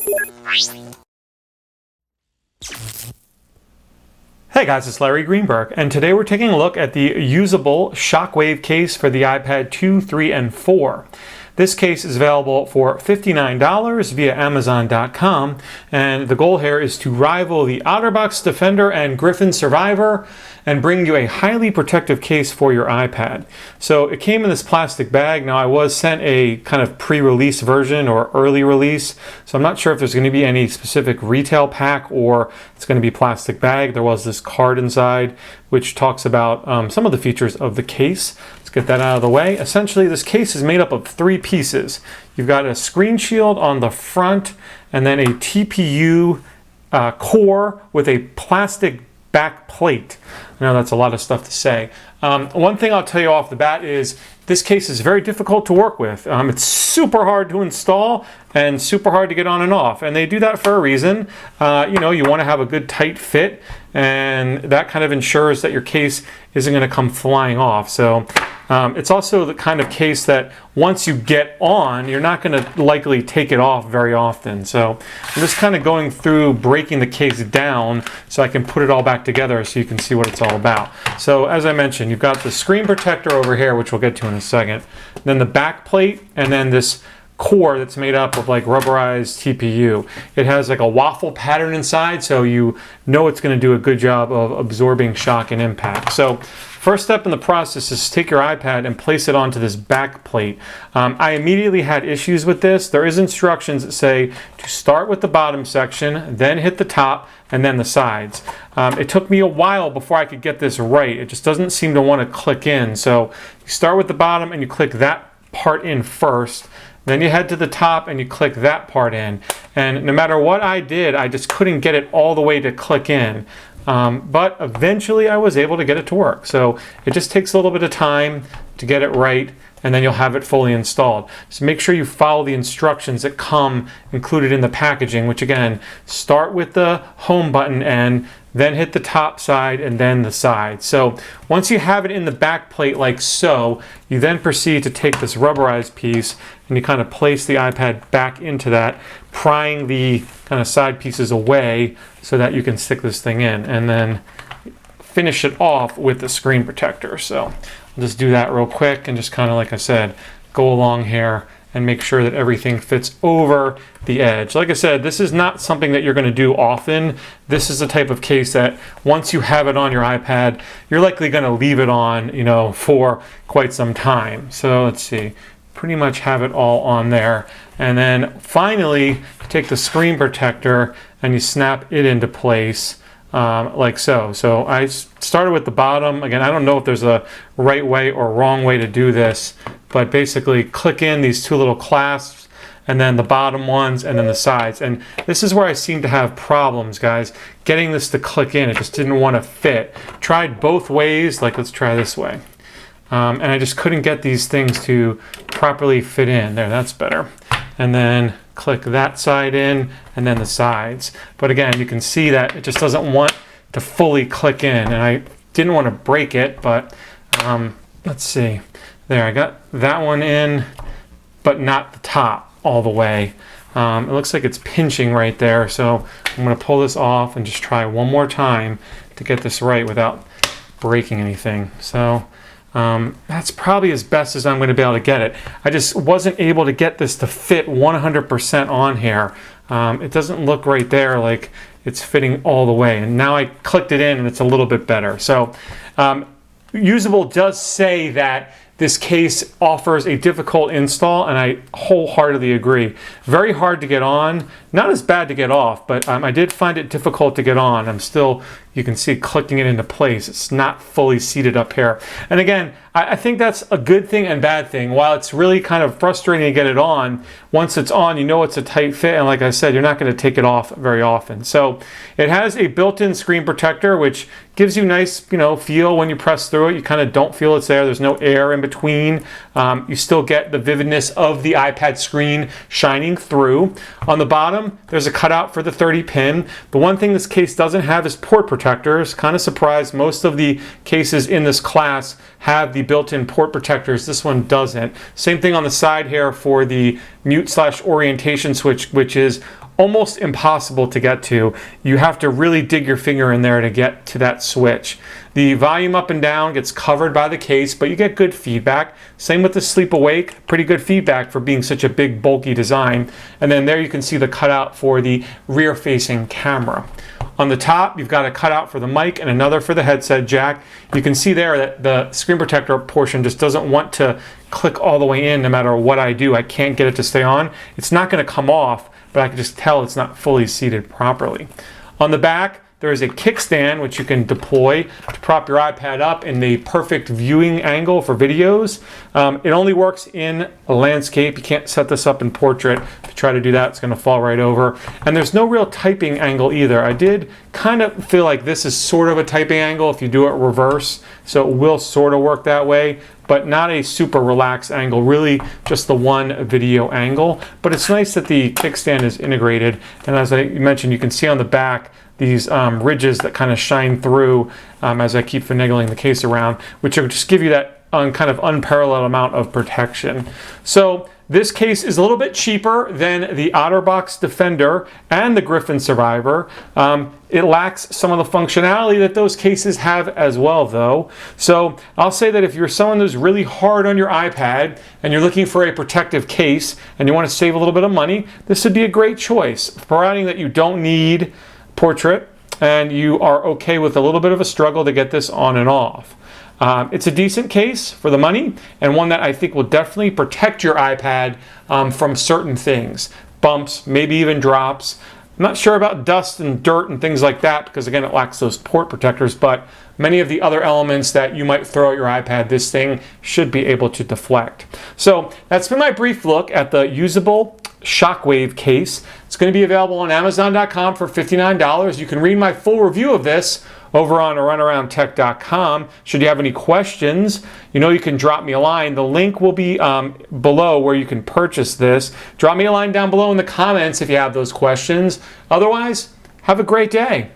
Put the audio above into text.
Hey guys, it's Larry Greenberg, and today we're taking a look at the usable ShockWave case for the iPad 2, 3, and 4. This case is available for $59 via Amazon.com, and the goal here is to rival the OtterBox Defender and Griffin Survivor and bring you a highly protective case for your iPad. So it came in this plastic bag. Now I was sent a kind of pre-release version or early release, so I'm not sure if there's going to be any specific retail pack or it's going to be plastic bag. There was this card inside which talks about some of the features of the case. Let's get that out of the way. Essentially, this case is made up of three pieces. You've got a screen shield on the front and then a TPU core with a plastic back plate. I know that's a lot of stuff to say. One thing I'll tell you off the bat is this case is very difficult to work with. It's super hard to install and super hard to get on and off, and they do that for a reason. You know, you want to have a good tight fit, and that kind of ensures that your case isn't going to come flying off. So it's also the kind of case that once you get on, you're not going to likely take it off very often. So I'm just kind of going through breaking the case down so I can put it all back together so you can see what it's all about. So as I mentioned, you've got the screen protector over here, which we'll get to in a second, then the back plate, and then this core that's made up of like rubberized TPU. It has like a waffle pattern inside, so you know it's going to do a good job of absorbing shock and impact. So first step in the process is to take your iPad and place it onto this back plate. I immediately had issues with this. There is instructions that say to start with the bottom section, then hit the top, and then the sides. It took me a while before I could get this right. It just doesn't seem to want to click in. So you start with the bottom and you click that part in first. Then you head to the top and you click that part in. And no matter what I did, I just couldn't get it all the way to click in. But eventually I was able to get it to work. So it just takes a little bit of time to get it right, and then you'll have it fully installed. So make sure you follow the instructions that come included in the packaging, which again, start with the home button and then hit the top side and then the side. So once you have it in the back plate like so, you then proceed to take this rubberized piece and you kind of place the iPad back into that, prying the kind of side pieces away so that you can stick this thing in, and then finish it off with the screen protector. So I'll just do that real quick and just kind of, like I said, go along here and make sure that everything fits over the edge. Like I said, this is not something that you're going to do often. This is the type of case that once you have it on your iPad, you're likely going to leave it on, you know, for quite some time. So let's see, pretty much have it all on there. And then finally, you take the screen protector and you snap it into place. Like so. So I started with the bottom. Again, I don't know if there's a right way or wrong way to do this, but basically click in these two little clasps and then the bottom ones and then the sides. And this is where I seem to have problems, guys, getting this to click in. It just didn't want to fit. Tried both ways. Like, let's try this way. And I just couldn't get these things to properly fit in. There, that's better. And then click that side in and then the sides. But again, you can see that it just doesn't want to fully click in, and I didn't want to break it, but let's see. There, I got that one in, but not the top all the way. It looks like it's pinching right there, so I'm going to pull this off and just try one more time to get this right without breaking anything. So that's probably as best as I'm going to be able to get it. I just wasn't able to get this to fit 100% on here. It doesn't look right there like it's fitting all the way. And now I clicked it in and it's a little bit better. So Usable does say that this case offers a difficult install, and I wholeheartedly agree. Very hard to get on, not as bad to get off, but I did find it difficult to get on. I'm still, you can see, clicking it into place. It's not fully seated up here. And again, I think that's a good thing and bad thing. While it's really kind of frustrating to get it on, once it's on, you know it's a tight fit, and like I said, you're not going to take it off very often. So it has a built-in screen protector, which gives you nice, you know, feel when you press through it. You kind of don't feel it's there. There's no air in between. You still get the vividness of the iPad screen shining through. On the bottom, there's a cutout for the 30 pin. The one thing this case doesn't have is port protection. protectors. Kind of surprised. Most of the cases in this class have the built-in port protectors. This one doesn't. Same thing on the side here for the mute/orientation switch, which is almost impossible to get to. You have to really dig your finger in there to get to that switch. The volume up and down gets covered by the case, but you get good feedback. Same with the sleep awake, pretty good feedback for being such a big bulky design. And then there you can see the cutout for the rear facing camera. On the top, you've got a cutout for the mic and another for the headset jack. You can see there that the screen protector portion just doesn't want to click all the way in no matter what I do. I can't get it to stay on. It's not going to come off, but I can just tell it's not fully seated properly. On the back, there is a kickstand which you can deploy to prop your iPad up in the perfect viewing angle for videos. It only works in a landscape. You can't set this up in portrait. If you try to do that, it's going to fall right over. And there's no real typing angle either. I did kind of feel like this is sort of a typing angle if you do it reverse, so it will sort of work that way, but not a super relaxed angle, really just the one video angle. But it's nice that the kickstand is integrated, and as I mentioned, you can see on the back these ridges that kind of shine through as I keep finagling the case around, which will just give you that kind of unparalleled amount of protection. So this case is a little bit cheaper than the OtterBox Defender and the Griffin Survivor. It lacks some of the functionality that those cases have as well, though. So I'll say that if you're someone who's really hard on your iPad and you're looking for a protective case and you want to save a little bit of money, this would be a great choice, providing that you don't need portrait and you are okay with a little bit of a struggle to get this on and off. It's a decent case for the money, and one that I think will definitely protect your iPad from certain things. Bumps, maybe even drops. I'm not sure about dust and dirt and things like that because, again, it lacks those port protectors, but many of the other elements that you might throw at your iPad, this thing should be able to deflect. So that's been my brief look at the usable ShockWave case. It's going to be available on Amazon.com for $59. You can read my full review of this over on runaroundtech.com. Should you have any questions, you can drop me a line. The link will be below where you can purchase this. Drop me a line down below in the comments if you have those questions. Otherwise, have a great day.